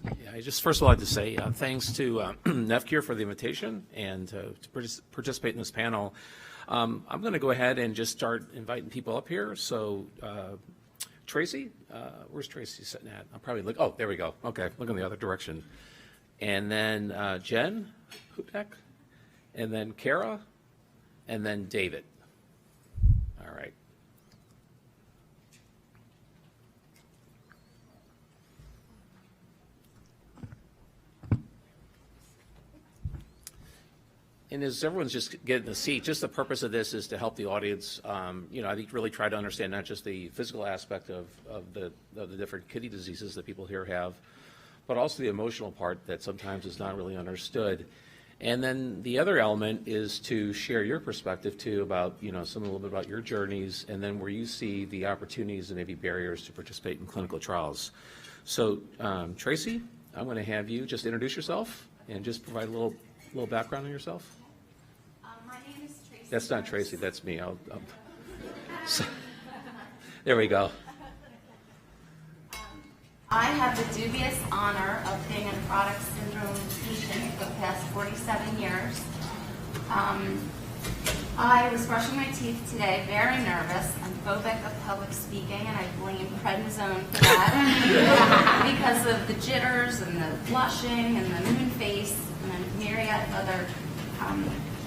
Yeah, I just first of all like to say thanks to NEFCure for the invitation and to participate in this panel. I'm going to go ahead and just start inviting people up here. So Tracy, where's Tracy sitting at? I'm probably look. Oh, there we go. Okay, look in the other direction. And then Jen Hupek, and then Kara, and then David. All right. And as everyone's just getting a seat, just the purpose of this is to help the audience, I think really try to understand not just the physical aspect of the different kidney diseases that people here have, but also the emotional part that sometimes is not really understood. And then the other element is to share your perspective too about, a little bit about your journeys and then where you see the opportunities and maybe barriers to participate in clinical trials. So Tracy, I'm going to have you just introduce yourself and just provide a little background on yourself. My name is Tracy. That's not Tracy, that's me. There we go. I have the dubious honor of being a product syndrome patient for the past 47 years. I was brushing my teeth today, very nervous. I'm phobic of public speaking, and I blame prednisone for that because of the jitters and the blushing and the moon face and a myriad of other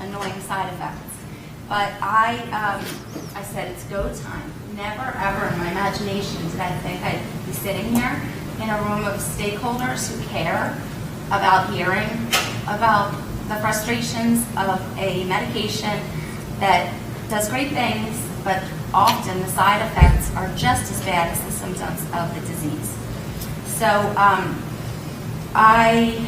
annoying side effects. But I said it's go time. Never ever in my imagination did I think I'd be sitting here in a room of stakeholders who care about hearing about the frustrations of a medication that does great things, but often the side effects are just as bad as the symptoms of the disease. So I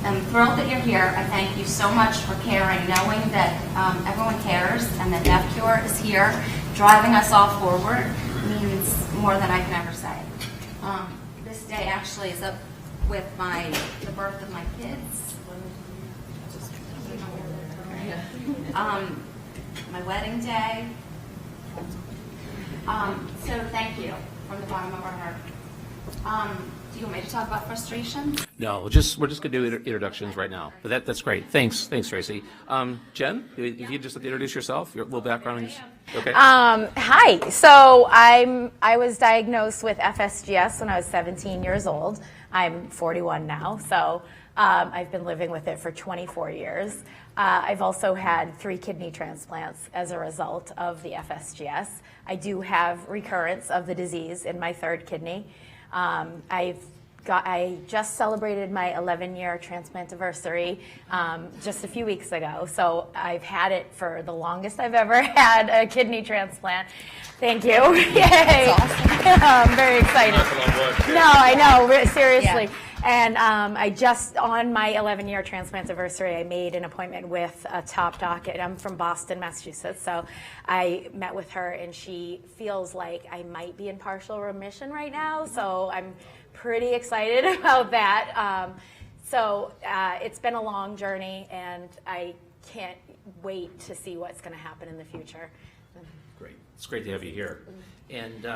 am thrilled that you're here. I thank you so much for caring, knowing that everyone cares and that NEFCure is here driving us all forward means more than I can ever say. This day actually is up with the birth of my kids. My wedding day. So thank you from the bottom of our heart. Do you want me to talk about frustration? No, we're just going to do introductions right now. But that's great. Thanks, Tracy. Jen, if you just introduce yourself, your little background. Okay. Hi. So I was diagnosed with FSGS when I was 17 years old. I'm 41 now, so I've been living with it for 24 years. I've also had 3 kidney transplants as a result of the FSGS. I do have recurrence of the disease in my 3rd kidney. I just celebrated my 11-year transplant anniversary just a few weeks ago. So I've had it for the longest I've ever had a kidney transplant. Thank you. Yay! That's awesome. I'm very excited. No, I know, seriously. Yeah. And I just, on my 11-year transplant anniversary, I made an appointment with a top doc. I'm from Boston, Massachusetts, so I met with her, and she feels like I might be in partial remission right now, so I'm pretty excited about that. It's been a long journey, and I can't wait to see what's going to happen in the future. Great. It's great to have you here. And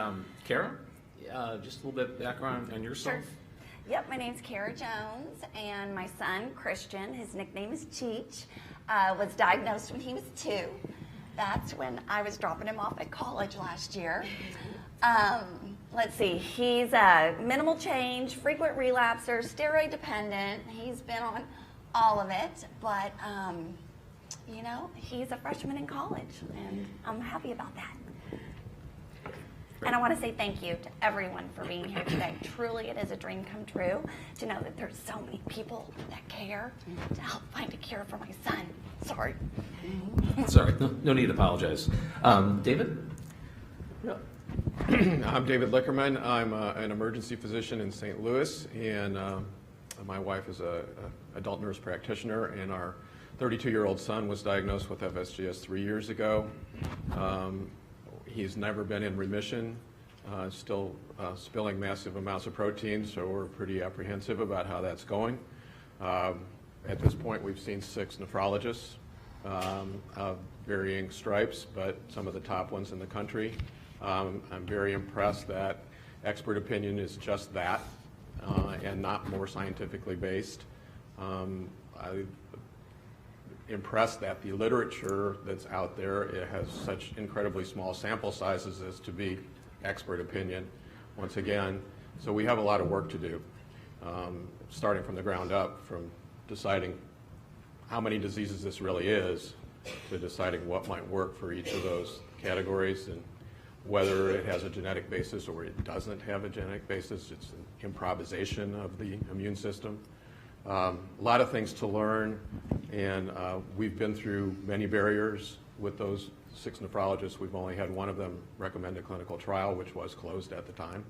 Kara, just a little bit background on yourself. Sure. Yep, my name's Kara Jones, and my son, Christian, his nickname is Cheech, was diagnosed when he was 2. That's when I was dropping him off at college last year. Let's see, he's a minimal change, frequent relapser, steroid dependent. He's been on all of it, but, he's a freshman in college, and I'm happy about that. And I want to say thank you to everyone for being here today. Truly, it is a dream come true to know that there's so many people that care to help find a cure for my son. Sorry. Sorry, no need to apologize. David? Yeah. I'm David Lickerman. I'm an emergency physician in St. Louis, and my wife is an adult nurse practitioner, and our 32-year-old son was diagnosed with FSGS 3 years ago. He's never been in remission, still spilling massive amounts of protein, so we're pretty apprehensive about how that's going. At this point, we've seen 6 nephrologists of varying stripes, but some of the top ones in the country. I'm very impressed that expert opinion is just that. and not more scientifically based. I'm impressed that the literature that's out there, it has such incredibly small sample sizes as to be expert opinion, once again. So we have a lot of work to do, starting from the ground up, from deciding how many diseases this really is, to deciding what might work for each of those categories, and whether it has a genetic basis or it doesn't have a genetic basis. It's an improvisation of the immune system. A lot of things to learn, and we've been through many barriers with those 6 nephrologists. We've only had one of them recommend a clinical trial, which was closed at the time.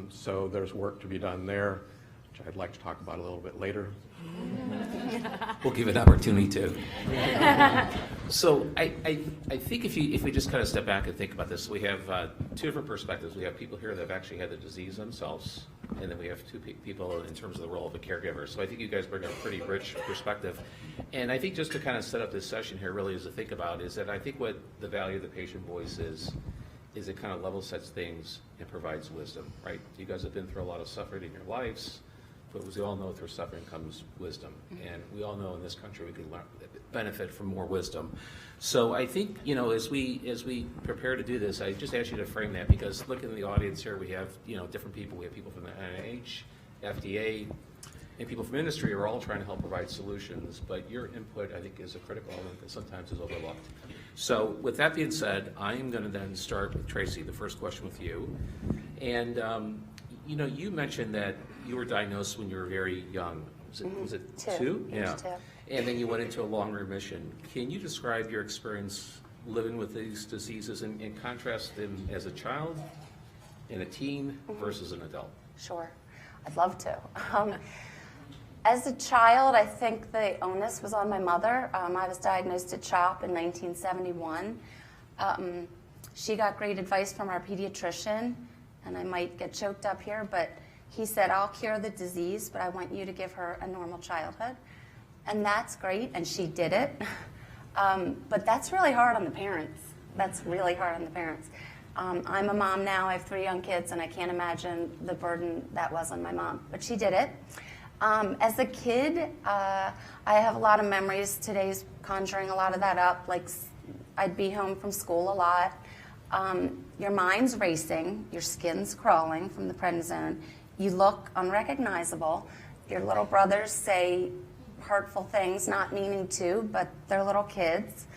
So there's work to be done there, which I'd like to talk about a little bit later. We'll give it an opportunity to. So I think if we just kind of step back and think about this, we have 2 different perspectives. We have people here that have actually had the disease themselves, and then we have 2 people in terms of the role of a caregiver. So I think you guys bring a pretty rich perspective. And I think just to kind of set up this session here really is to think about is that I think what the value of the patient voice is it kind of level sets things and provides wisdom, right? You guys have been through a lot of suffering in your lives. But as we all know, through suffering comes wisdom. And we all know in this country we can benefit from more wisdom. So I think, as we prepare to do this, I just ask you to frame that, because look in the audience here, we have, different people. We have people from the NIH, FDA, and people from industry are all trying to help provide solutions. But your input, I think, is a critical element that sometimes is overlooked. So with that being said, I am going to then start with Tracy, the first question with you. And, you mentioned that you were diagnosed when you were very young. Was it 2? Yeah. 2. And then you went into a long remission. Can you describe your experience living with these diseases and contrast them as a child and a teen versus an adult? Sure, I'd love to. As a child, I think the onus was on my mother. I was diagnosed at CHOP in 1971. She got great advice from our pediatrician, and I might get choked up here, but he said, I'll cure the disease, but I want you to give her a normal childhood. And that's great, and she did it. But that's really hard on the parents. That's really hard on the parents. I'm a mom now. I have 3 young kids, and I can't imagine the burden that was on my mom. But she did it. As a kid, I have a lot of memories. Today's conjuring a lot of that up. Like, I'd be home from school a lot. Your mind's racing. Your skin's crawling from the prednisone. You look unrecognizable. Your little brothers say hurtful things, not meaning to, but they're little kids.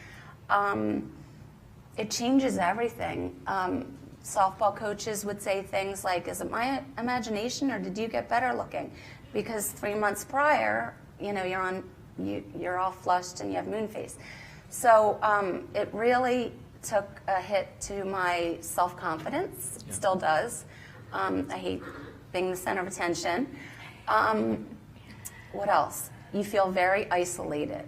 It changes everything. Softball coaches would say things like, is it my imagination or did you get better looking? Because 3 months prior, you're all flushed and you have moon face. So it really took a hit to my self-confidence. It still does. I hate being the center of attention. What else? You feel very isolated.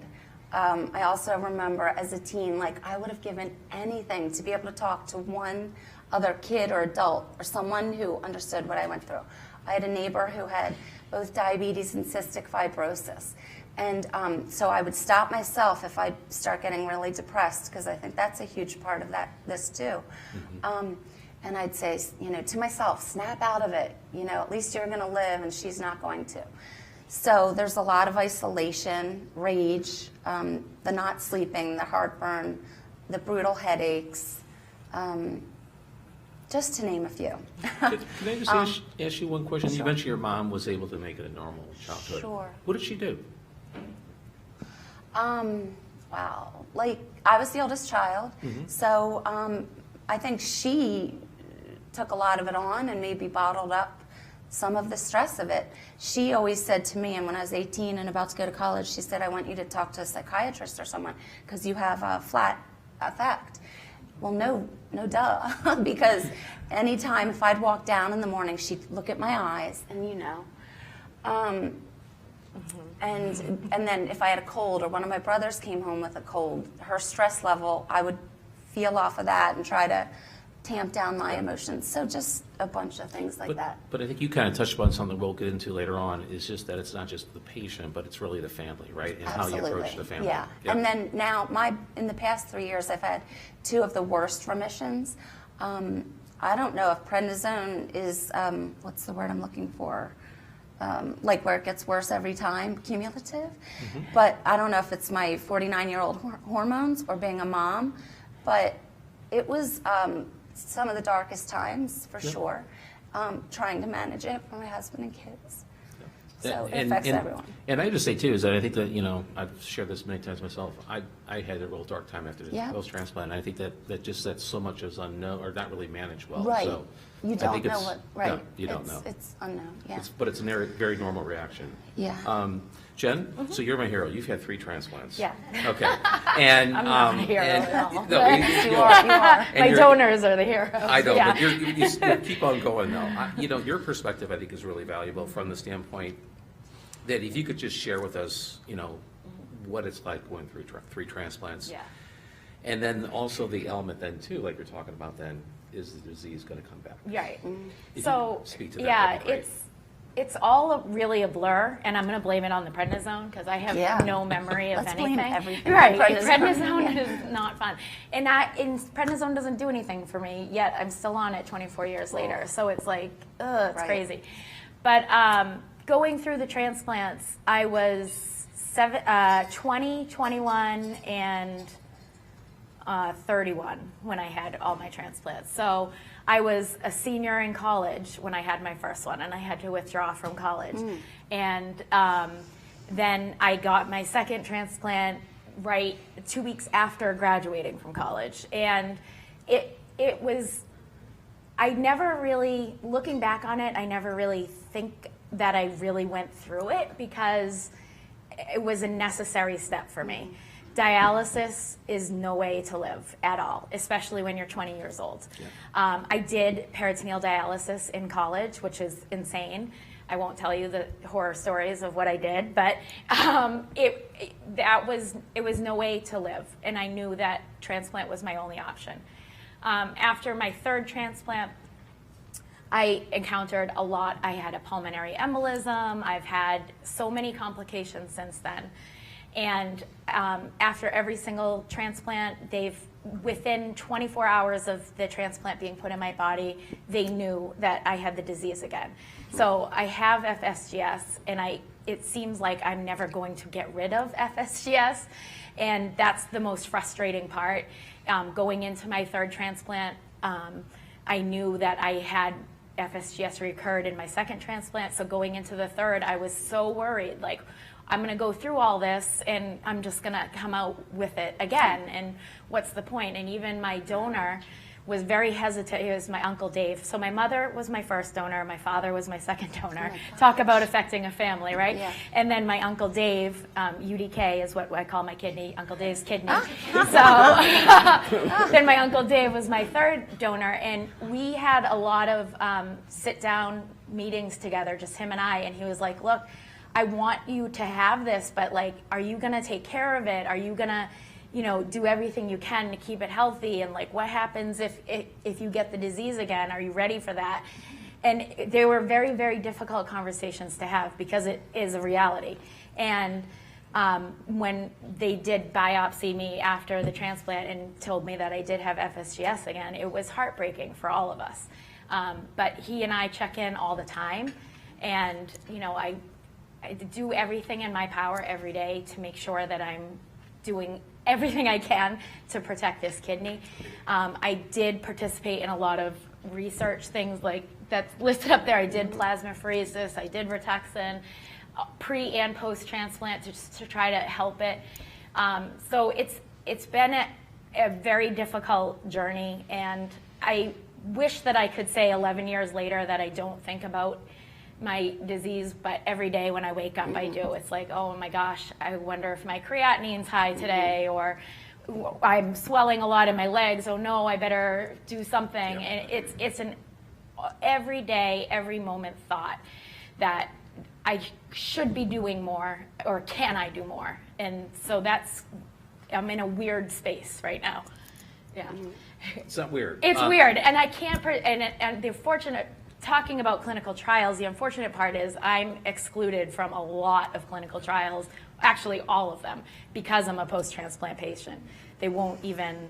I also remember as a teen, I would have given anything to be able to talk to one other kid or adult or someone who understood what I went through. I had a neighbor who had both diabetes and cystic fibrosis. And so I would stop myself if I start getting really depressed, because I think that's a huge part of this too. And I'd say, to myself, snap out of it. At least you're going to live and she's not going to. So there's a lot of isolation, rage, the not sleeping, the heartburn, the brutal headaches, just to name a few. Can I just ask you one question? Sure. You mentioned your mom was able to make it a normal childhood. Sure. What did she do? Wow. I was the oldest child, so I think she took a lot of it on and maybe bottled up some of the stress of it. She always said to me, and when I was 18 and about to go to college, she said, I want you to talk to a psychiatrist or someone because you have a flat affect. Well, no duh, because anytime if I'd walk down in the morning, she'd look at my eyes, and and then if I had a cold or one of my brothers came home with a cold, her stress level, I would feel off of that and try to tamp down my emotions. So just a bunch of things like that. But I think you kind of touched upon something we'll get into later on, is just that it's not just the patient, but it's really the family, right? And Absolutely. how you approach the family. Yeah. And then now, in the past 3 years, I've had 2 of the worst remissions. I don't know if prednisone is, what's the word I'm looking for? Like where it gets worse every time, cumulative. But I don't know if it's my 49-year-old hormones or being a mom. But it was some of the darkest times, for sure, trying to manage it for my husband and kids. So it affects everyone. And I just say too, is that I think that, I've shared this many times myself. I had a real dark time after the post-transplant. And I think that so much is unknown or not really managed well. Right. So You I don't think know it's- what, right. No, you don't know. It's unknown, yeah. But it's a very normal reaction. Yeah. Jen, so you're my hero. You've had 3 transplants. Yeah. Okay. And I'm not a hero and- at all. no, You are. and My you're- donors are the heroes. I know, Yeah. but you keep on going though. Your perspective, I think, is really valuable from the standpoint that if you could just share with us, what it's like going through 3 transplants. Yeah. And then also the element then too, like you're talking about then, is the disease going to come back? Right. If you So, could speak to that, yeah, that'd be great. it's all really a blur, and I'm going to blame it on the prednisone because I have Yeah. no memory of Let's blame anything. everything on Right. prednisone. Prednisone Yeah. is not fun. And prednisone doesn't do anything for me, yet I'm still on it 24 years later. So it's like, ugh, it's Right. crazy. But going through the transplants, I was 20, 21, and 31 when I had all my transplants. So I was a senior in college when I had my first one, and I had to withdraw from college. And then I got my second transplant right 2 weeks after graduating from college. And it was, I never really, looking back on it, I never really think that I really went through it because it was a necessary step for me. Dialysis is no way to live at all, especially when you're 20 years old. Yeah. I did peritoneal dialysis in college, which is insane. I won't tell you the horror stories of what I did, but it was no way to live, and I knew that transplant was my only option. After my third transplant, I encountered a lot. I had a pulmonary embolism. I've had so many complications since then. And after every single transplant, within 24 hours of the transplant being put in my body, they knew that I had the disease again. So I have FSGS, and it seems like I'm never going to get rid of FSGS. And that's the most frustrating part. Going into my third transplant, I knew that I had FSGS recurred in my second transplant. So going into the third, I was so worried, like, I'm going to go through all this and I'm just going to come out with it again. And what's the point? And even my donor was very hesitant. It was my Uncle Dave. So my mother was my first donor. My father was my second donor. Talk about affecting a family, right? Yeah. And then my Uncle Dave, UDK is what I call my kidney, Uncle Dave's kidney. So then my Uncle Dave was my third donor. And we had a lot of sit-down meetings together, just him and I. And he was like, look, I want you to have this, but like, are you going to take care of it? Are you going to, do everything you can to keep it healthy? And like, what happens if you get the disease again? Are you ready for that? And they were very, very difficult conversations to have because it is a reality. And when they did biopsy me after the transplant and told me that I did have FSGS again, it was heartbreaking for all of us. But he and I check in all the time. And, I do everything in my power every day to make sure that I'm doing everything I can to protect this kidney. I did participate in a lot of research things like that's listed up there. I did plasmapheresis, I did Rituxan, pre and post transplant to try to help it. So it's been a very difficult journey, and I wish that I could say 11 years later that I don't think about my disease, but every day when I wake up, I do. It's like, oh my gosh, I wonder if my creatinine's high today, or I'm swelling a lot in my legs. Oh no, I better do something. And it's an every day, every moment thought that I should be doing more, or can I do more? And so I'm in a weird space right now. Yeah. It's not weird. It's weird, and I can't. And the fortunate. Talking about clinical trials, the unfortunate part is I'm excluded from a lot of clinical trials, actually all of them, because I'm a post-transplant patient. They won't even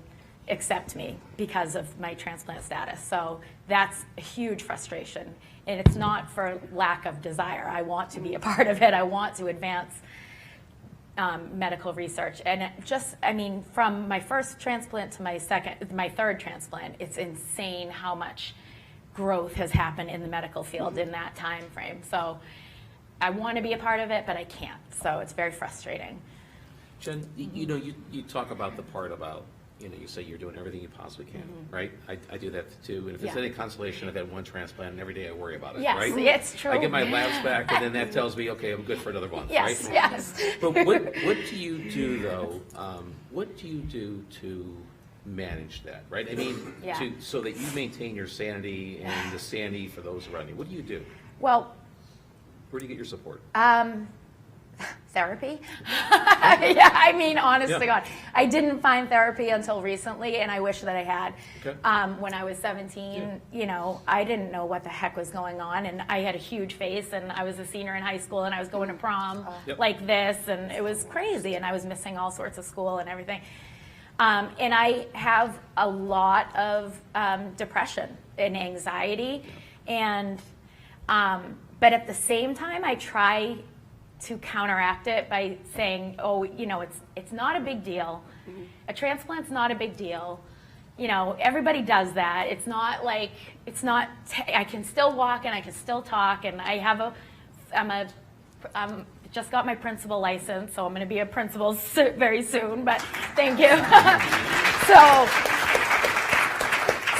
accept me because of my transplant status. So that's a huge frustration. And it's not for lack of desire. I want to be a part of it. I want to advance medical research. And it just, I mean, from my first transplant to my third transplant, it's insane how much growth has happened in the medical field in that time frame. So I want to be a part of it, but I can't. So it's very frustrating. Jen, you know, you talk about the part about, you know, you say you're doing everything you possibly can, right? I do that too. And if it's Yeah. any consolation, I've had one transplant, and every day I worry about it, Yes, right? it's true. I get my labs back, and then that tells me, okay, I'm good for another month, Yes, right? yes. But what do you do, though? What do you do to manage that, right? I mean, Yeah. so that you maintain your sanity and the sanity for those around you. What do you do? Well, Where do you get your support? therapy. Yeah, I mean, honest Yeah. to God, I didn't find therapy until recently, and I wish that I had. Okay. When I was 17, you know, I didn't know what the heck was going on, and I had a huge face, and I was a senior in high school, and I was going to prom Yep. like this, and it was crazy, and I was missing all sorts of school and everything. And I have a lot of depression and anxiety, and but at the same time, I try to counteract it by saying, oh, you know, it's not a big deal. A transplant's not a big deal. You know, everybody does that. It's not like, I can still walk and I can still talk, and I'm just got my principal license, so I'm going to be a principal very soon, but thank you.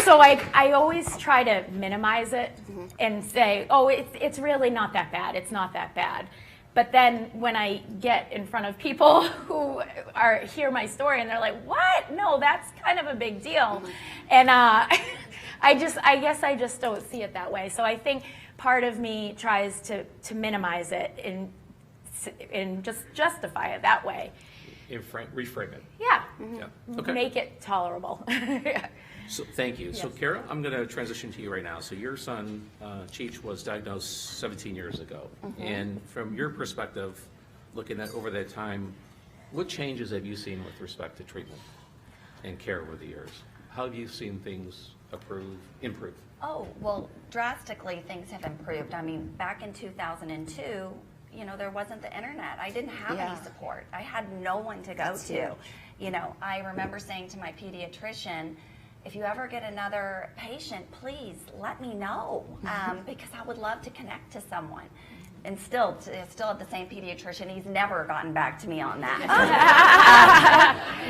So I always try to minimize it and say, oh, it's really not that bad. It's not that bad. But then when I get in front of people who hear my story and they're like, what? No, that's kind of a big deal. And I guess I just don't see it that way. So I think part of me tries to minimize it and just justify it that way. Reframe it. Yeah. Yeah. Okay. Make it tolerable. Yeah. So, thank you. So, Yes. Kara, I'm going to transition to you right now. So, your son, Cheech, was diagnosed 17 years ago. And from your perspective, looking at over that time, what changes have you seen with respect to treatment and care over the years? How have you seen things improve? Oh, well, drastically things have improved. I mean, back in 2002, you know, there wasn't the internet. I didn't have any support. I had no one to go to. You know, I remember saying to my pediatrician, if you ever get another patient, please let me know, because I would love to connect to someone. And still at the same pediatrician, he's never gotten back to me on that.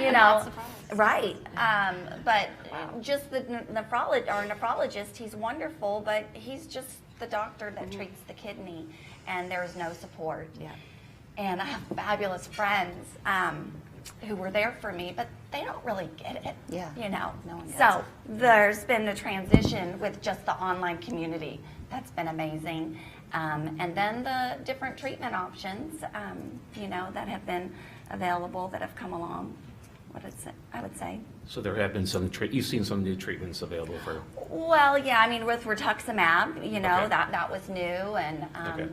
You know, right? But just the nephrologist, he's wonderful, but he's just the doctor that treats the kidney, and there's no support. Yeah. And I have fabulous friends who were there for me, but they don't really get it. Yeah. You know. No one gets So it. there's been the transition with just the online community. That's been amazing. And then the different treatment options, you know, that have been available that have come along. I would say. So, there have been you've seen some new treatments available for. Well, yeah, I mean, with rituximab, you know, Okay. that was new, and Okay.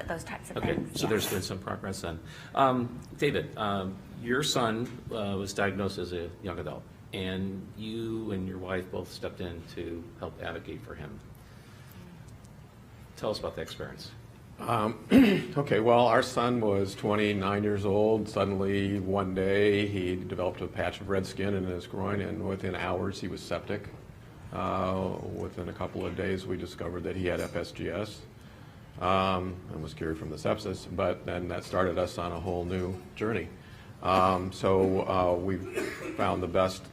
those types of Okay, things. so yes. there's been some progress then. David, your son was diagnosed as a young adult, and you and your wife both stepped in to help advocate for him. Tell us about the experience. Okay, well, our son was 29 years old. Suddenly, one day, he developed a patch of red skin in his groin, and within hours, he was septic. Within a couple of days, we discovered that he had FSGS and was cured from the sepsis, but then that started us on a whole new journey. So we found the best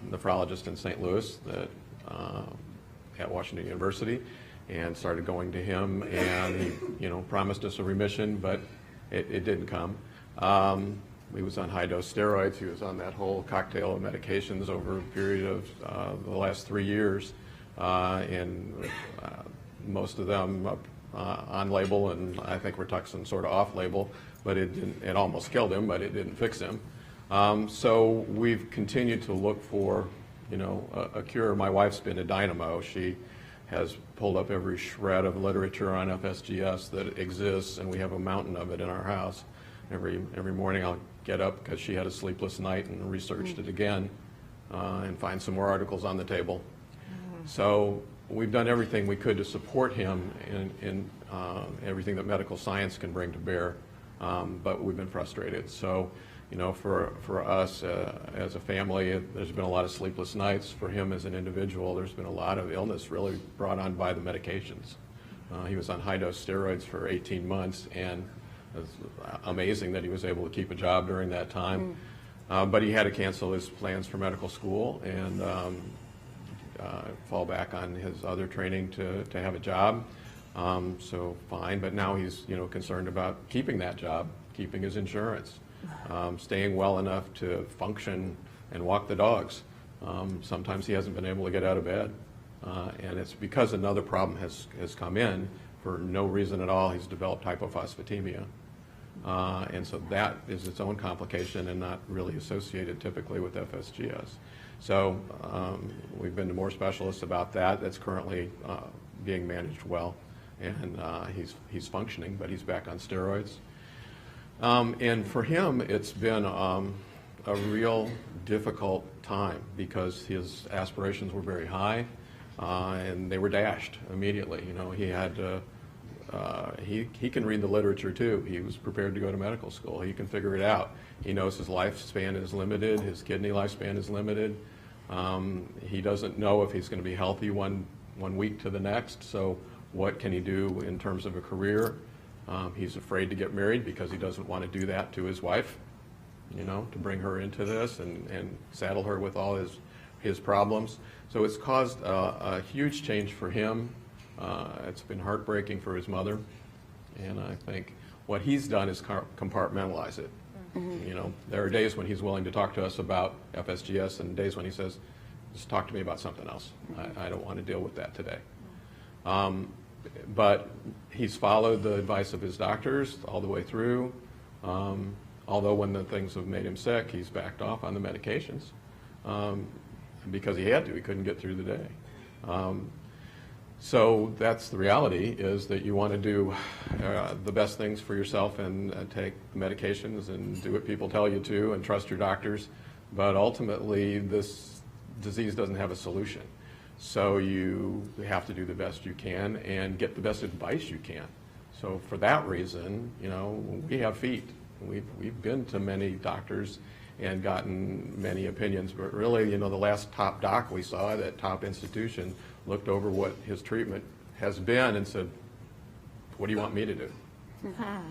nephrologist in St. Louis at Washington University, and started going to him, and he, you know, promised us a remission, but it didn't come. He was on high-dose steroids. He was on that whole cocktail of medications over a period of the last 3 years, and most of them on label, and I think Rituxan sort of off label, but it almost killed him, but it didn't fix him. So we've continued to look for, you know, a cure. My wife's been a dynamo. She has pulled up every shred of literature on FSGS that exists, and we have a mountain of it in our house. Every morning I'll get up because she had a sleepless night and researched it again. and find some more articles on the table. So we've done everything we could to support him in everything that medical science can bring to bear, but we've been frustrated. So, you know, for us as a family, there's been a lot of sleepless nights. For him as an individual, there's been a lot of illness really brought on by the medications. He was on high-dose steroids for 18 months, and it's amazing that he was able to keep a job during that time. But he had to cancel his plans for medical school and fall back on his other training to have a job. So fine, but now he's, you know, concerned about keeping that job, keeping his insurance, staying well enough to function and walk the dogs. Sometimes he hasn't been able to get out of bed, and it's because another problem has come in for no reason at all. He's developed hypophosphatemia, and so that is its own complication and not really associated typically with FSGS. So we've been to more specialists about that. That's currently being managed well, and he's functioning, but he's back on steroids. And for him, it's been a real difficult time because his aspirations were very high, and they were dashed immediately. You know, he had he can read the literature too. He was prepared to go to medical school. He can figure it out. He knows his lifespan is limited. His kidney lifespan is limited. He doesn't know if he's going to be healthy one week to the next. So what can he do in terms of a career? He's afraid to get married because he doesn't want to do that to his wife, you know, to bring her into this and saddle her with all his problems. So it's caused a huge change for him. It's been heartbreaking for his mother. And I think what he's done is compartmentalize it. You know, there are days when he's willing to talk to us about FSGS and days when he says, just talk to me about something else. I don't want to deal with that today. But he's followed the advice of his doctors all the way through. Although when the things have made him sick, he's backed off on the medications because he had to. He couldn't get through the day. So that's the reality, is that you want to do the best things for yourself and take the medications and do what people tell you to and trust your doctors. But ultimately, this disease doesn't have a solution. So you have to do the best you can and get the best advice you can. So for that reason, you know, we have feet. We've been to many doctors and gotten many opinions, but really, you know, the last top doc we saw, that top institution, looked over what his treatment has been and said, what do you want me to do? Wow.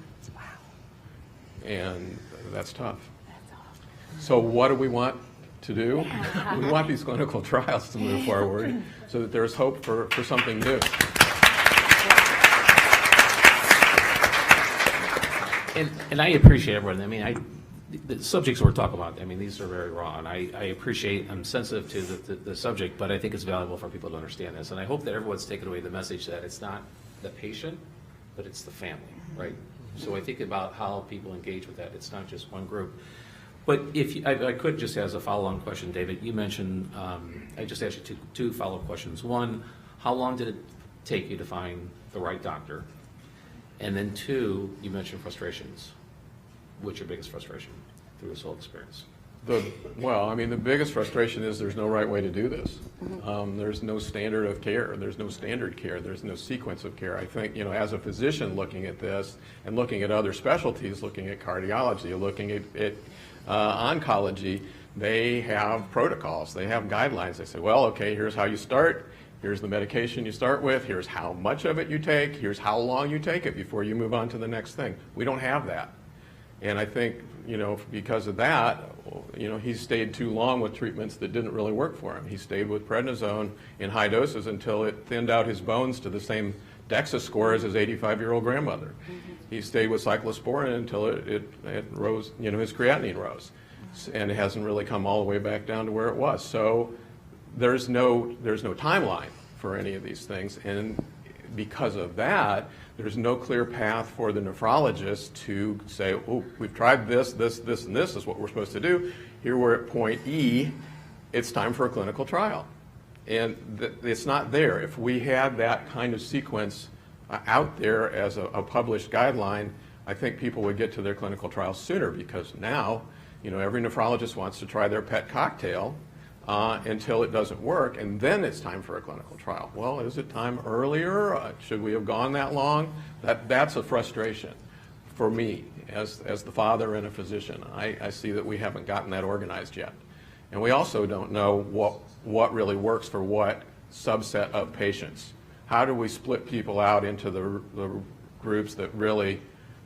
And that's tough. So what do we want to do? We want these clinical trials to move forward so that there's hope for something new. And I appreciate everyone. I mean, the subjects we're talking about, I mean, these are very raw, and I appreciate, I'm sensitive to the subject, but I think it's valuable for people to understand this. And I hope that everyone's taken away the message that it's not the patient, but it's the family, right? So I think about how people engage with that. It's not just one group. But if I could just, as a follow-on question, David, you mentioned, I just asked you two follow-up questions. One, how long did it take you to find the right doctor? And then two, you mentioned frustrations. What's your biggest frustration through this whole experience? Well, I mean, the biggest frustration is there's no right way to do this. There's no standard of care. There's no standard care. There's no sequence of care. I think, you know, as a physician looking at this and looking at other specialties, looking at cardiology, looking at oncology, they have protocols. They have guidelines. They say, well, okay, here's how you start. Here's the medication you start with. Here's how much of it you take. Here's how long you take it before you move on to the next thing. We don't have that. And I think, you know, because of that, you know, he stayed too long with treatments that didn't really work for him. He stayed with prednisone in high doses until it thinned out his bones to the same DEXA score as his 85-year-old grandmother. He stayed with cyclosporin until it rose, you know, his creatinine rose. And it hasn't really come all the way back down to where it was. So there's no timeline for any of these things. And because of that, there's no clear path for the nephrologist to say, oh, we've tried this, and this is what we're supposed to do. Here we're at point E, it's time for a clinical trial. And it's not there. If we had that kind of sequence out there as a published guideline, I think people would get to their clinical trials sooner, because now, you know, every nephrologist wants to try their pet cocktail until it doesn't work, and then it's time for a clinical trial. Well, is it time earlier? Should we have gone that long? That's a frustration for me as the father and a physician. I see that we haven't gotten that organized yet. And we also don't know what really works for what subset of patients. How do we split people out into the groups that really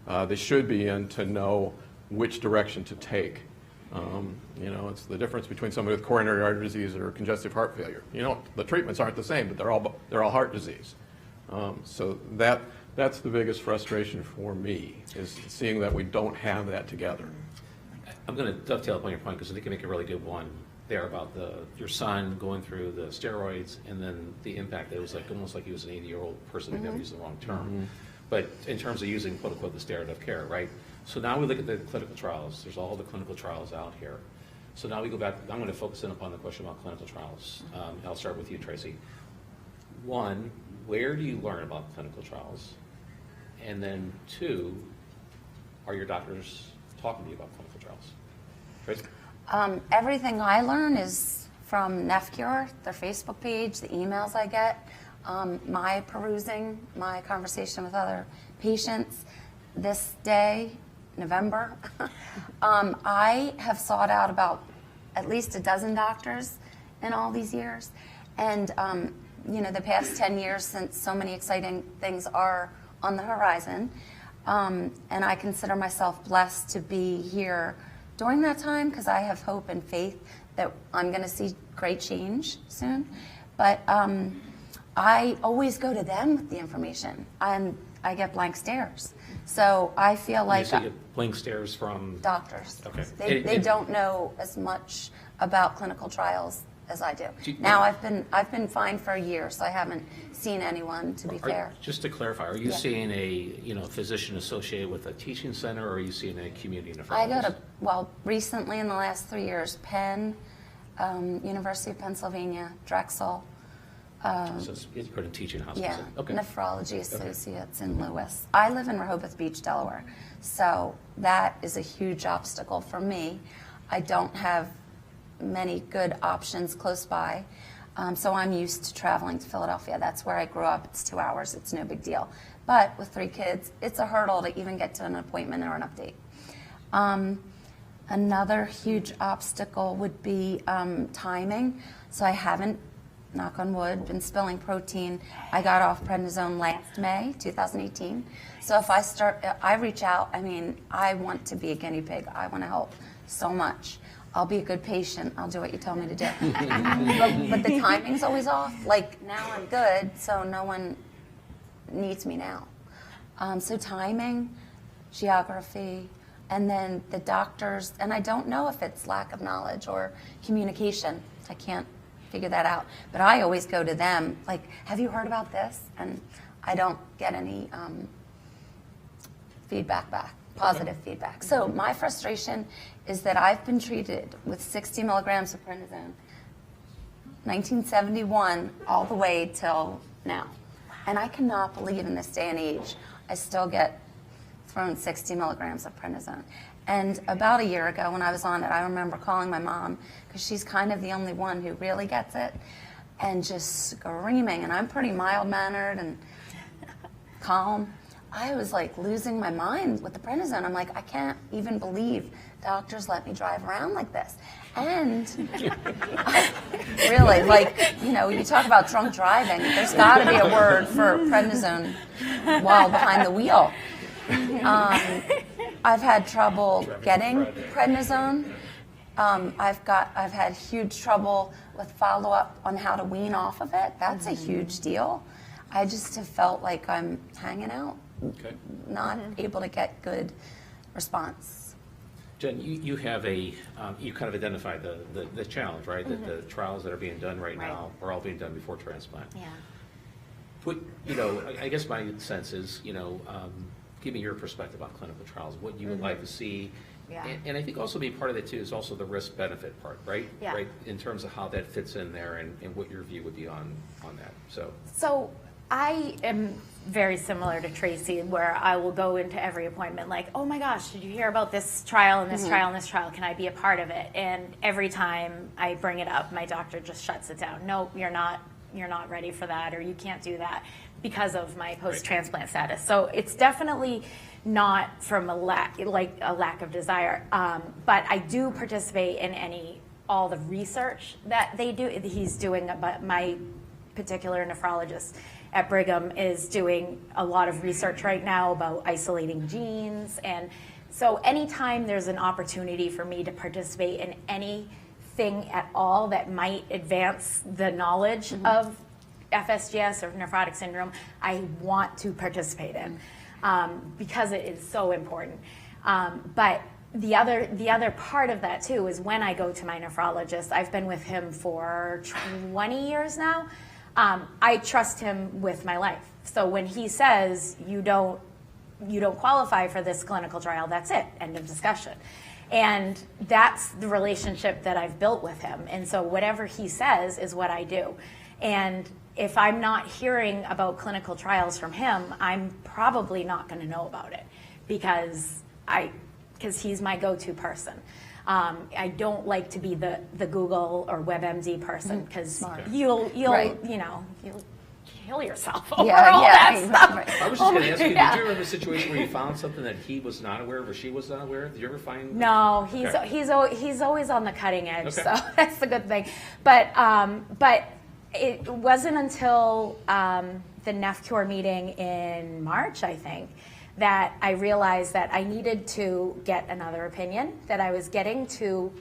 they should be in to know which direction to take? You know, it's the difference between somebody with coronary artery disease or congestive heart failure. You know, the treatments aren't the same, but they're all heart disease. So that's the biggest frustration for me, is seeing that we don't have that together. I'm going to dovetail upon your point because I think you make a really good one there about your son going through the steroids and then the impact that it was like almost like he was an 80-year-old person who never used the wrong term. But in terms of using quote unquote the standard of care, right? So now we look at the clinical trials. There's all the clinical trials out here. So now we go back. I'm going to focus in upon the question about clinical trials. I'll start with you, Tracy. One, where do you learn about clinical trials? And then two, are your doctors talking to you about clinical trials? Tracy? Everything I learn is from NephCure, their Facebook page, the emails I get, my perusing, my conversation with other patients. This day, November, I have sought out about at least a dozen doctors in all these years. And, you know, the past 10 years, since so many exciting things are on the horizon, and I consider myself blessed to be here during that time because I have hope and faith that I'm going to see great change soon. But I always go to them with the information, and I get blank stares. So I feel like you get blank stares from doctors. Okay. They don't know as much about clinical trials as I do. Now I've been fine for a year, so I haven't seen anyone, to be fair. Just to clarify, are you Yeah. seeing a physician associated with a teaching center, or are you seeing a community nephrologist? I go to, well, recently in the last 3 years, Penn, University of Pennsylvania, Drexel, So it's part of teaching hospitals. yeah, Okay. Nephrology Associates in Lewis. I live in Rehoboth Beach, Delaware, so that is a huge obstacle for me. I don't have many good options close by, so I'm used to traveling to Philadelphia. That's where I grew up. It's 2 hours. It's no big deal. But with 3 kids, it's a hurdle to even get to an appointment or an update. Another huge obstacle would be timing. So I haven't, knock on wood, been spilling protein. I got off prednisone last May 2018. So if I reach out, I mean, I want to be a guinea pig. I want to help so much. I'll be a good patient. I'll do what you tell me to do. but the timing's always off. Like, now I'm good, so no one needs me now. So timing, geography, and then the doctors, and I don't know if it's lack of knowledge or communication. I can't figure that out. But I always go to them, like, have you heard about this? And I don't get any feedback back, positive feedback. So my frustration is that I've been treated with 60 milligrams of prednisone, 1971, all the way till now. And I cannot believe in this day and age, I still get thrown 60 milligrams of prednisone. And about a year ago when I was on it, I remember calling my mom, because she's kind of the only one who really gets it, and just screaming. And I'm pretty mild-mannered and calm. I was like losing my mind with the prednisone. I'm like, I can't even believe doctors let me drive around like this. And really, like, you know, you talk about drunk driving, there's got to be a word for prednisone while behind the wheel. I've had trouble getting prednisone. I've had huge trouble with follow-up on how to wean off of it. That's a huge deal. I just have felt like I'm hanging out, not able to get good response. Jen, you have you kind of identified the challenge, right? That the trials that are being done right now are all being done before transplant. Yeah. I guess my sense is, give me your perspective on clinical trials, what you would like to see. Yeah. And I think also be part of it too is also the risk benefit part, right? Yeah. Right, in terms of how that fits in there and what your view would be on that. So I am very similar to Tracy, where I will go into every appointment like, oh my gosh, did you hear about this trial and this trial and this trial? Can I be a part of it? And every time I bring it up, my doctor just shuts it down. No, you're not ready for that, or you can't do that because of my post-transplant status. So it's definitely not from a lack of desire. But I do participate in all the research that they do. He's doing, but my particular nephrologist at Brigham is doing a lot of research right now about isolating genes. And so anytime there's an opportunity for me to participate in anything at all that might advance the knowledge of FSGS or nephrotic syndrome, I want to participate in because it is so important. But the other part of that too is when I go to my nephrologist, I've been with him for 20 years now. I trust him with my life. So when he says you don't qualify for this clinical trial, that's it, end of discussion. And that's the relationship that I've built with him. And so whatever he says is what I do. And if I'm not hearing about clinical trials from him, I'm probably not going to know about it because he's my go-to person. I don't like to be the Google or WebMD person because you'll kill yourself over all that stuff. I was just going to ask you, did you ever have a situation where you found something that he was not aware of or she was not aware of? Did you ever find? No, he's always on the cutting edge, so that's the good thing. But it wasn't until the NephCure meeting in March, I think, that I realized that I needed to get another opinion, that I was getting too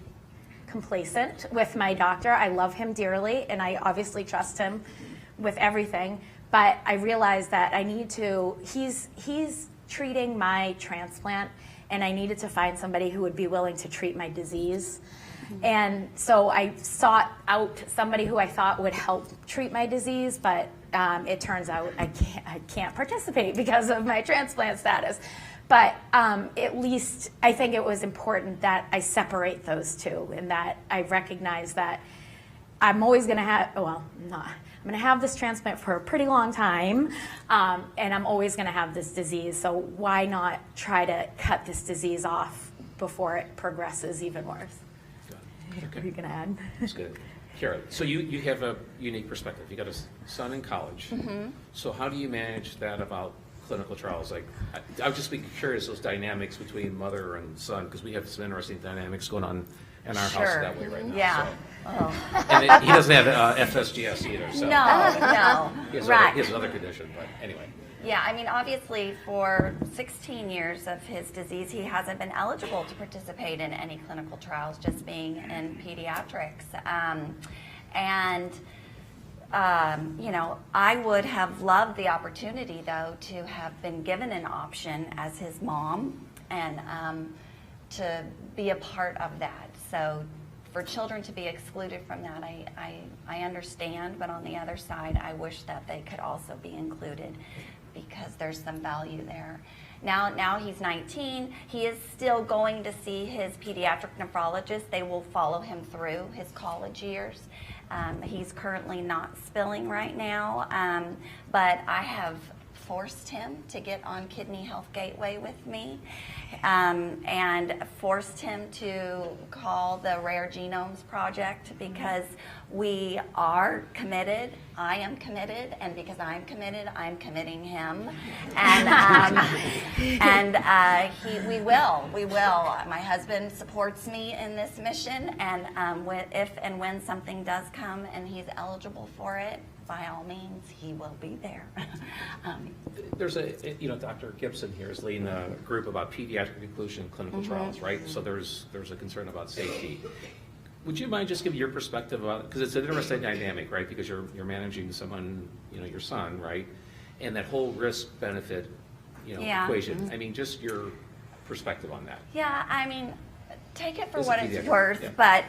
complacent with my doctor. I love him dearly, and I obviously trust him with everything, but I realized that I need to, he's treating my transplant, and I needed to find somebody who would be willing to treat my disease. And so I sought out somebody who I thought would help treat my disease, but it turns out I can't participate because of my transplant status. But at least I think it was important that I separate those two and that I recognize that I'm always going to have, I'm going to have this transplant for a pretty long time, and I'm always going to have this disease. So why not try to cut this disease off before it progresses even worse? Okay. What are you going to add? That's good. Kara, so you have a unique perspective. You got a son in college. So how do you manage that about clinical trials? Like, I would just be curious, those dynamics between mother and son, because we have some interesting dynamics going on in our house that way right now. Yeah. So. And he doesn't have FSGS either. So. No. He has another condition, but anyway. Yeah, I mean, obviously, for 16 years of his disease, he hasn't been eligible to participate in any clinical trials, just being in pediatrics. I would have loved the opportunity, though, to have been given an option as his mom and to be a part of that. So for children to be excluded from that, I understand, but on the other side, I wish that they could also be included, because there's some value there. Now he's 19. He is still going to see his pediatric nephrologist. They will follow him through his college years. He's currently not spilling right now, but I have forced him to get on Kidney Health Gateway with me, and forced him to call the Rare Genomes Project, because we are committed. I am committed, and because I'm committed, I'm committing him, and we will. My husband supports me in this mission, and if and when something does come and he's eligible for it, by all means, he will be there. There's Dr. Gibson here is leading a group about pediatric inclusion in clinical trials, right? So there's a concern about safety. Would you mind just giving your perspective about it? Because it's an interesting dynamic, right? Because you're managing someone, your son, right? And that whole risk-benefit, equation. I mean, just your perspective on that. Yeah, I mean, take it for This what is it's pediatric, worth, yeah. but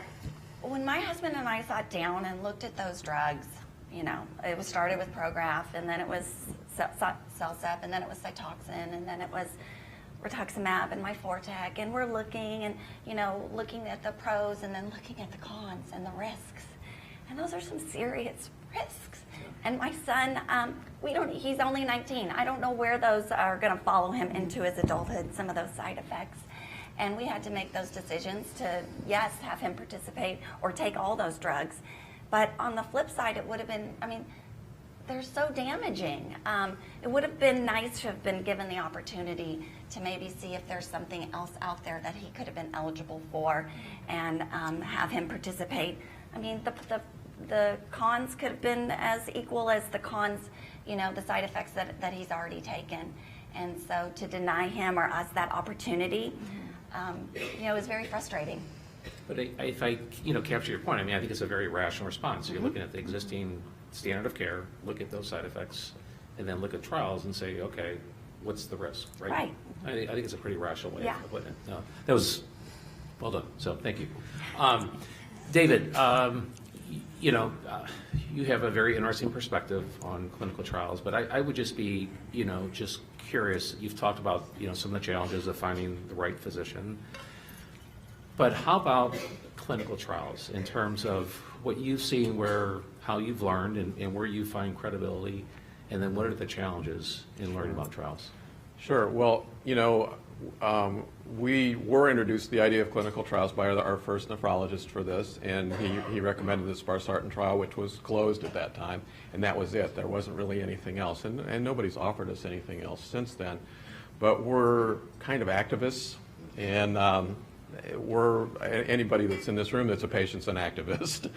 when my husband and I sat down and looked at those drugs, it was started with Prograf, and then it was Celsep, and then it was Cytoxin, and then it was rituximab and Myfortec, and we're looking and, looking at the pros and then looking at the cons and the risks. And those are some serious risks. And my son, he's only 19. I don't know where those are going to follow him into his adulthood, some of those side effects. And we had to make those decisions to, yes, have him participate or take all those drugs. But on the flip side, it would have been, they're so damaging. It would have been nice to have been given the opportunity to maybe see if there's something else out there that he could have been eligible for and have him participate. The cons could have been as equal as the cons, the side effects that he's already taken. And so to deny him or us that opportunity, is very frustrating. But if I capture your point, I think it's a very rational response. So you're looking at the existing standard of care, look at those side effects, and then look at trials and say, okay, what's the risk, right? Right. I think it's a pretty rational way Yeah. of putting it. No, that was well done, so thank you. David, you have a very interesting perspective on clinical trials, but I would just be, just curious. You've talked about, some of the challenges of finding the right physician, but how about clinical trials in terms of what you've seen, how you've learned, and where you find credibility, and then what are the challenges in learning about trials? Sure. Well, we were introduced to the idea of clinical trials by our first nephrologist for this, and he recommended the Sparsaartan trial, which was closed at that time, and that was it. There wasn't really anything else, and nobody's offered us anything else since then. But we're kind of activists, and anybody that's in this room that's a patient's an activist.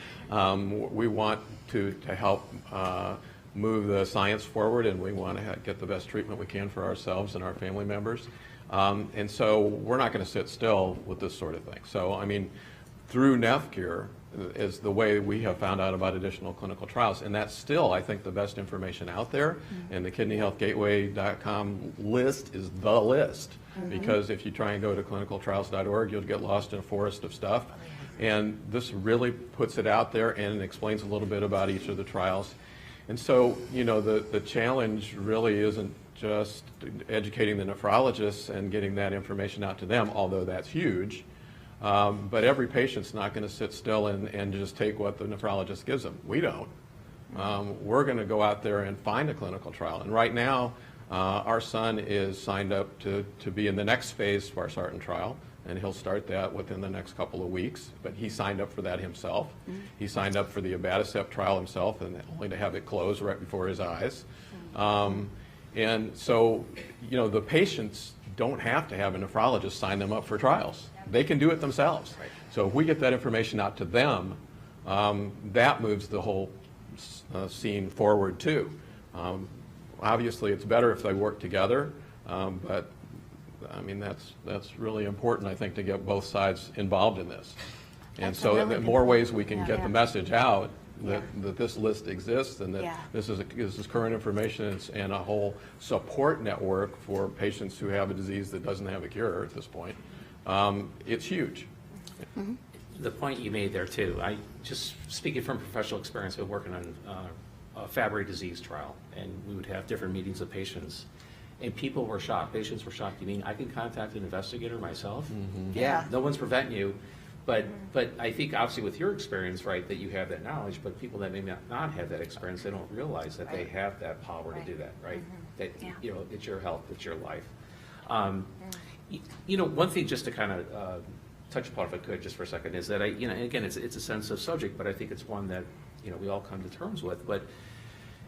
We want to help move the science forward, and we want to get the best treatment we can for ourselves and our family members. And so we're not going to sit still with this sort of thing. So, through NephCure is the way we have found out about additional clinical trials. And that's still, I think, the best information out there. And the kidneyhealthgateway.com list is the list. Because if you try and go to clinicaltrials.org, you'll get lost in a forest of stuff. And this really puts it out there and explains a little bit about each of the trials. And so, the challenge really isn't just educating the nephrologists and getting that information out to them, although that's huge. But every patient's not going to sit still and just take what the nephrologist gives them. We don't. We're going to go out there and find a clinical trial. And right now, our son is signed up to be in the next phase Sparsaartan trial, and he'll start that within the next couple of weeks. But he signed up for that himself. He signed up for the abatacept trial himself, and only to have it close right before his eyes. And so, the patients don't have to have a nephrologist sign them up for trials. They can do it themselves. Right. So if we get that information out to them, that moves the whole scene forward too. Obviously, it's better if they work together, but that's really important, I think, to get both sides involved in this. And That's a so really the good more point. ways we can get Yeah. the message out Yeah. that this list exists and that Yeah. this is current information and a whole support network for patients who have a disease that doesn't have a cure at this point, it's huge. The point you made there too, I just speaking from professional experience, I've been working on a Fabry disease trial, and we would have different meetings with patients, and people were shocked. Patients were shocked. You mean I can contact an investigator myself? Yeah, no one's preventing you. But I think obviously with your experience, right, that you have that knowledge, but people that may not have that experience, they don't realize that they have that power to do that, right? That, Yeah. it's your health, it's your life. One thing just to kind of touch upon, if I could, just for a second, is that again, it's a sensitive subject, but I think it's one that, we all come to terms with. But,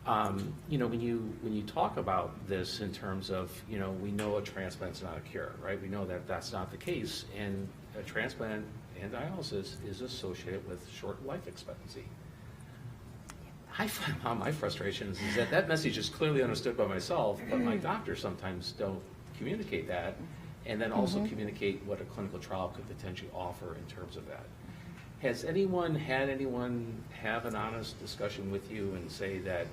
when you talk about this in terms of, we know a transplant's not a cure, right? We know that that's not the case, and a transplant and dialysis is associated with short life expectancy. I find one of my frustrations is that message is clearly understood by myself, but my doctors sometimes don't communicate that, and then also communicate what a clinical trial could potentially offer in terms of that. Has anyone had anyone have an honest discussion with you and say that,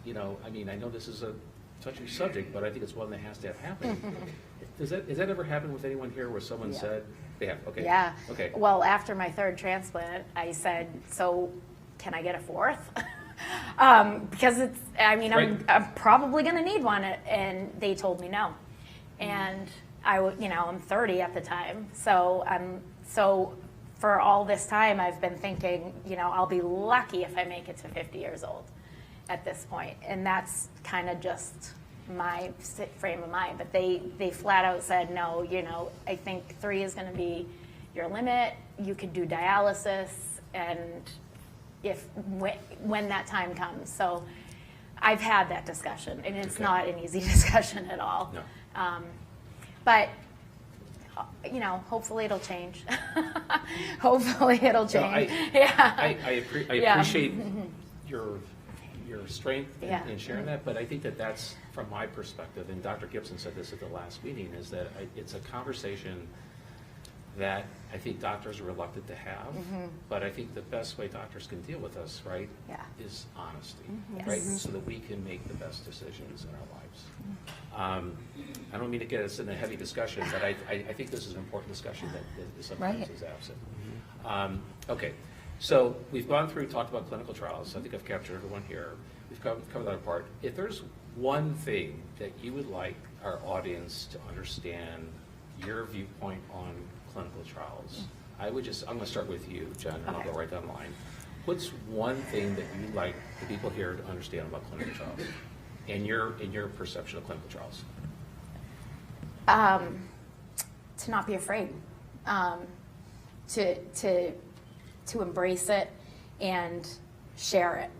I know this is a touchy subject, but I think it's one that has to have happened. Has that ever happened with anyone here where someone said, they have, okay. Yeah. Okay. Well, after my third transplant, I said, so can I get a fourth? Because Right. I'm probably going to need one. And they told me no. And I'm 30 at the time. So for all this time, I've been thinking, I'll be lucky if I make it to 50 years old. at this point, and that's kind of just my frame of mind. But they flat out said, no, you know, I think 3 is going to be your limit. You could do dialysis, and when that time comes. So I've had that discussion, and it's not an easy discussion at all. No. But you know, hopefully it'll change. Hopefully it'll change. I Yeah. appreciate your strength in, Yeah. in sharing that, but I think that that's from my perspective, and Dr. Gibson said this at the last meeting, is that it's a conversation that I think doctors are reluctant to have, but I think the best way doctors can deal with us, right, Yeah. is honesty, Yes. right, so that we can make the best decisions in our lives. I don't mean to get us in a heavy discussion, but I think this is an important discussion that sometimes Right. is absent. Okay, so we've gone through, talked about clinical trials. I think I've captured everyone here. We've covered that part. If there's one thing that you would like our audience to understand your viewpoint on clinical trials, I'm going to start with you, Jen, and I'll go right down the line. What's one thing that you'd like the people here to understand about clinical trials and your perception of clinical trials? To not be afraid, to embrace it and share it.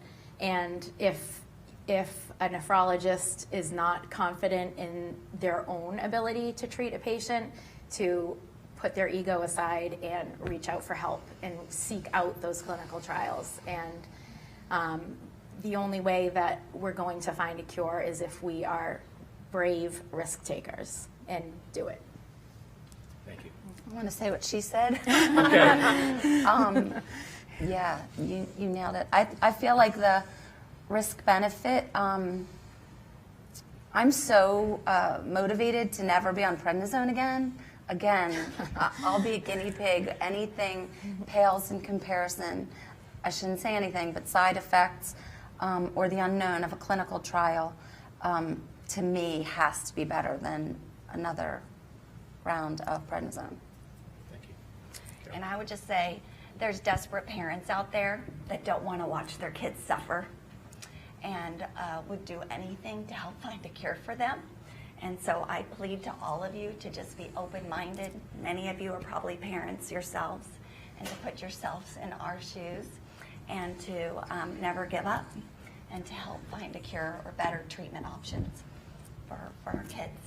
And if a nephrologist is not confident in their own ability to treat a patient, to put their ego aside and reach out for help and seek out those clinical trials. And the only way that we're going to find a cure is if we are brave risk takers and do it. Thank you. I want to say what she said. Okay. Yeah, you nailed it. I feel like the risk benefit, I'm so motivated to never be on prednisone again. I'll be a guinea pig. Anything pales in comparison. I shouldn't say anything, but side effects or the unknown of a clinical trial, to me, has to be better than another round of prednisone. Thank you. And I would just say there's desperate parents out there that don't want to watch their kids suffer and would do anything to help find a cure for them. And so I plead to all of you to just be open-minded. Many of you are probably parents yourselves, and to put yourselves in our shoes and to never give up and to help find a cure or better treatment options for our kids.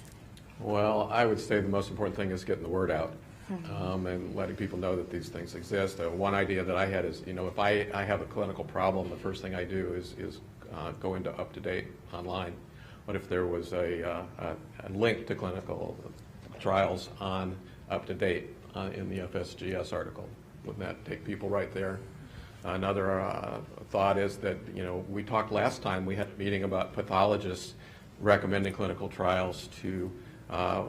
Well, I would say the most important thing is getting the word out and letting people know that these things exist. One idea that I had is, you know, if I have a clinical problem, the first thing I do is go into UpToDate online. What if there was a link to clinical trials on UpToDate in the FSGS article? Wouldn't that take people right there? Another thought is that, you know, we talked last time, we had a meeting about pathologists recommending clinical trials to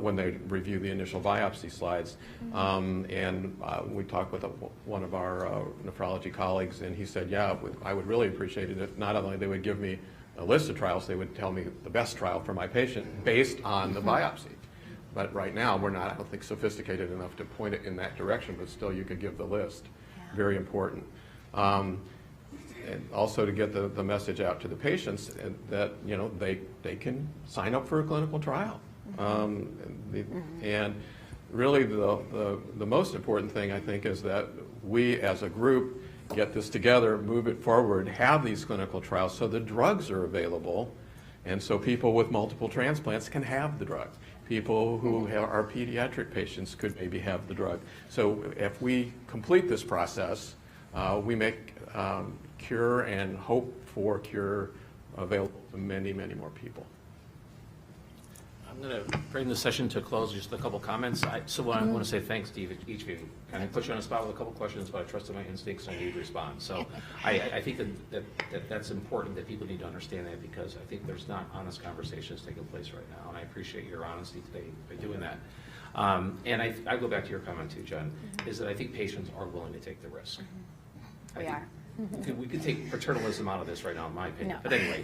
when they review the initial biopsy slides. And we talked with one of our nephrology colleagues, and he said, yeah, I would really appreciate it if not only they would give me a list of trials, they would tell me the best trial for my patient based on the biopsy. But right now, we're not, I don't think, sophisticated enough to point it in that direction, but still you could give the list. Yeah. Very important. And also to get the message out to the patients that, you know, they can sign up for a clinical trial. And really the most important thing, I think, is that we as a group get this together, move it forward, have these clinical trials so the drugs are available, and so people with multiple transplants can have the drug. People who are pediatric patients could maybe have the drug. So if we complete this process, we make cure and hope for cure available to many, many more people. I'm going to bring the session to a close. Just a couple comments. I want to say thanks to each of you. Kind of put you on the spot with a couple questions, but I trusted my instincts and I need to respond. So I think that's important, that people need to understand that, because I think there's not honest conversations taking place right now, and I appreciate your honesty today by doing that. And I go back to your comment too, Jen, is that I think patients are willing to take the risk. We are. We could take paternalism out of this right now, in my opinion. No. But anyway,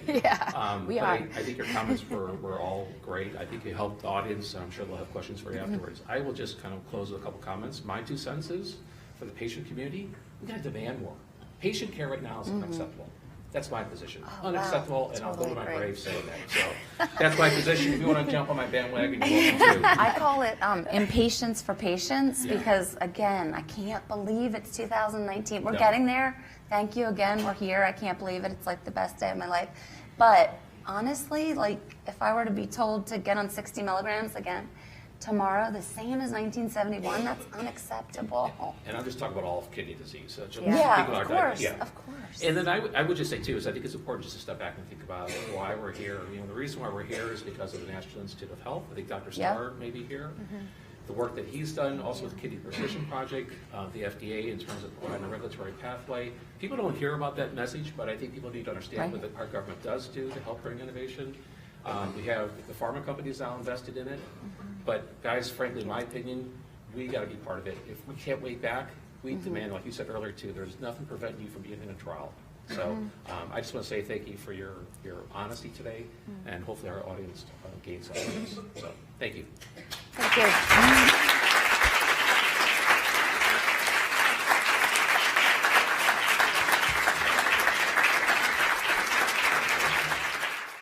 we are. I think your comments were all great. I think you helped the audience, and I'm sure they'll have questions for you afterwards. I will just kind of close with a couple comments. My 2 cents is, for the patient community, we got to demand more. Patient care right now is unacceptable. That's my position. wow. Unacceptable, and I'll go to Totally my agree. grave saying that. So that's my position. If you want to jump on my bandwagon, you're welcome to. I call it impatience for patience Yeah. because, again, I can't believe it's 2019. We're No. getting there. Thank you again. We're here. I can't believe it. It's like the best day of my life. But honestly, like if I were to be told to get on 60 milligrams again tomorrow, the same as 1971, that's unacceptable. And I'm just talking about all of kidney disease. So just Yeah, people are of diagnosed- course, yeah. of course. And then I would just say too, is I think it's important just to step back and think about why we're here. You know, the reason why we're here is because of the National Institute of Health. I think Dr. Yeah. Starr may be here. The work that he's done, also with the Kidney Precision Project, the FDA in terms of providing a regulatory pathway. People don't hear about that message, but I think people need to understand Right. what our government does do to help bring innovation. We have the pharma companies now invested in it. But guys, frankly, in my opinion, we got to be part of it. If we can't wait back, we demand, like you said earlier too, there's nothing preventing you from being in a trial. So I just want to say thank you for your honesty today, and hopefully our audience gains some of this. So thank you. Thank you.